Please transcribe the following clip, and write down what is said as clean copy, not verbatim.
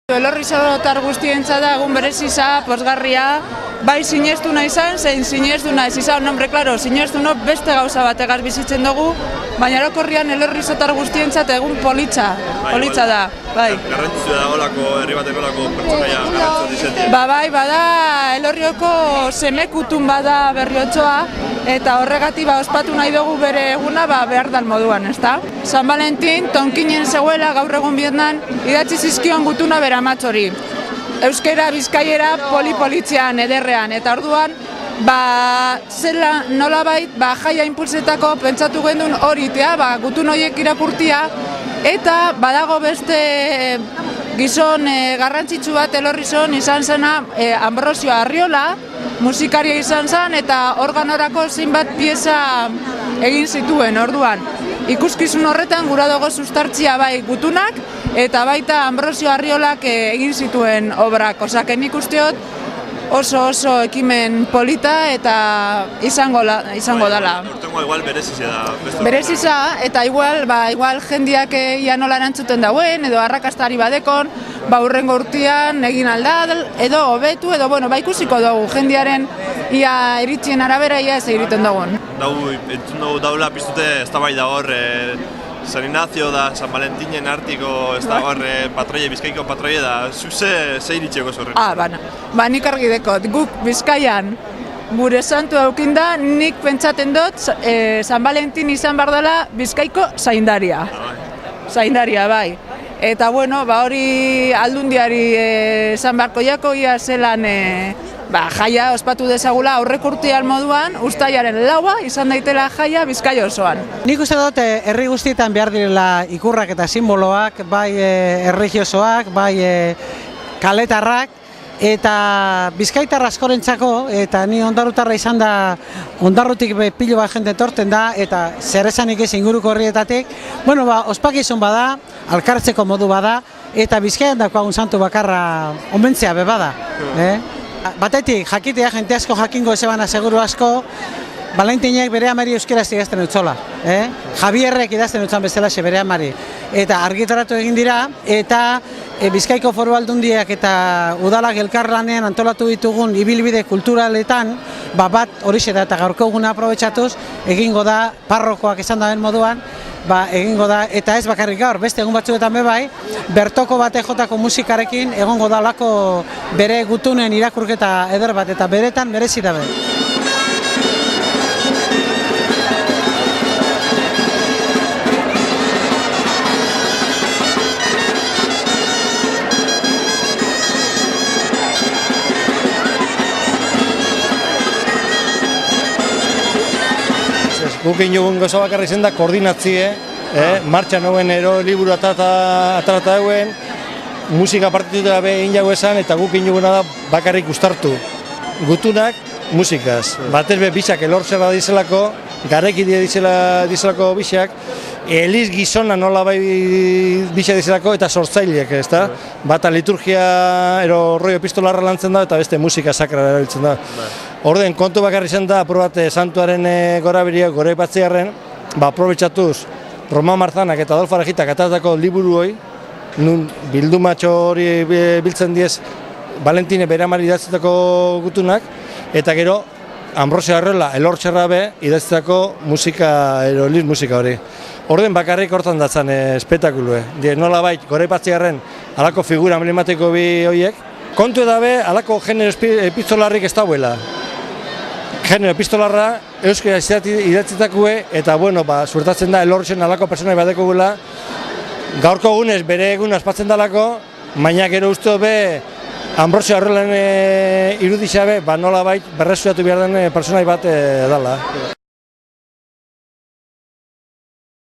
Elorrizotar guztientza da egun bereziza, pozgarria, bai sinestu nahi izan, zein sinestu nahi izan, hombre, klaro, sinestu no beste gauza bategaz bizitzen dugu, baina orokorrian elorrizotar guztientzat egun politza da, bai. Garrantzitsua da olako, herri baten olako pertsonaia garrantzitsua dizentia. Bai, bada Elorrioko semekutun bada Berriotxoa, eta horregatik ospatu nahi dugu bere eguna behar dan moduan, ezta? San Valentin, tonkinen zegoela gaur egun Vietnam, idatzi zizkion gutuna beramatxori. Euskera, bizkaiera, polipolitzean, ederrean, eta orduan, zela nolabait, jaia impulsetako pentsatu gendun horitea, gutun horiek irakurtia, eta badago beste gizon garrantzitsu bat Elorrizon izan zena Ambrosio Arriola, musikaria izan zen, eta organorako zenbat pieza egin zituen orduan. Ikuskizun horretan gura dago sustartzia bai gutunak, eta baita Ambrosio Arriolak egin zituen obrak. Osake nik usteot oso ekimen polita eta izango dela. Urtengoa igual berezizia da. Bereziza, eta igual jendiak ia nola erantzuten dauen, edo arrakastari badekon, urrengo urtean egin alda, edo hobetu, edo ikusiko dugu jendiaren ia iritzien arabera ia ez egiten dugun. Entzun dugu daula piztute ez da bai da hor, San Ignacio da San Valentinen artiko ez da hor patroie, Bizkaiko patroie da, zuk ze iritzeko zorren? Nik argi dekot, guk Bizkaian gure santu eukinda, nik pentsaten dut San Valentin izan behar dela Bizkaiko zaindaria. Zaindaria, bai. Eta hori aldundiari esan beharko jako ia zelan jaia ospatu dezagula aurrek urtean moduan, uztailaren 4 izan daitela jaia Bizkaia osoan. Nik uste dut herri guztietan behar direla ikurrak eta simboloak, bai erlijiosoak, bai kaletarrak, eta Bizkaitar askorentzako, eta ni ondarrutarra izan da, ondarrutik pilo bat jende torten da, eta zer esanik ez inguruko horrietatik, ospakizun bada, alkartzeko modu bada, eta Bizkaian dakoagun santu bakarra omentzea bebada. Batetik, jakitea, jente asko jakingo ezebana seguru asko, Valentinek bere amari euskaraz idazten utzola. Javierrek idazten utzan bezalaxe bere amari. Eta argitaratu egin dira, eta Bizkaiko Foru Aldundiak eta udalak elkarlanean antolatu ditugun ibilbide kulturaletan, bat horixe da eta gaurko eguna aprobetxatuz, egingo da, parrokoak esan daben moduan, egingo da, eta ez bakarrik gaur, beste egun batzuetan bebai, bertoko bate jotako musikarekin egongo da lako bere gutunen irakurketa eder bat, eta beretan berezi dabe. Guk inogun goza bakarra izan da koordinatzie, martxan hauen ero liburu atarata dauen, musika partituta egin jau esan, eta guk inoguna da bakarrik ustartu. Gutunak musikaz. Batez be bisak elortzera dizelako, gareki dizelako bisak, eliz gizona nola bai bisa dizelako eta sortzaileak, ez da? Bata liturgia ero rollo epistolarra lantzen da eta beste musika sakra erabiltzen da. Orden, kontu bakarri izan da, aprobate santuaren gorabiria gore batziarren, aprobetxatuz Roma Marzanak eta Adolfo Arajitak atatako liburu hoi, nun bildumatxo hori biltzen diez Valentine bere amari idatzetako gutunak, eta gero Ambrosio Arriola elortxerra be idatzetako musika, eliz musika hori. Orden bakarrik hortan datzan espektakulue. Nola bait, gore batziarren alako figura emblematiko bi horiek, kontu edabe alako genero epistolarrik ez dauela. Genero epistolarra euskera idatzetakue eta suertatzen da elortzen alako personai badeko gula gaurko egunez bere egun aspatzen dalako, baina gero uste be Ambrosio Arriolan irudixabe nola bait berresuatu behar den personai bat dala.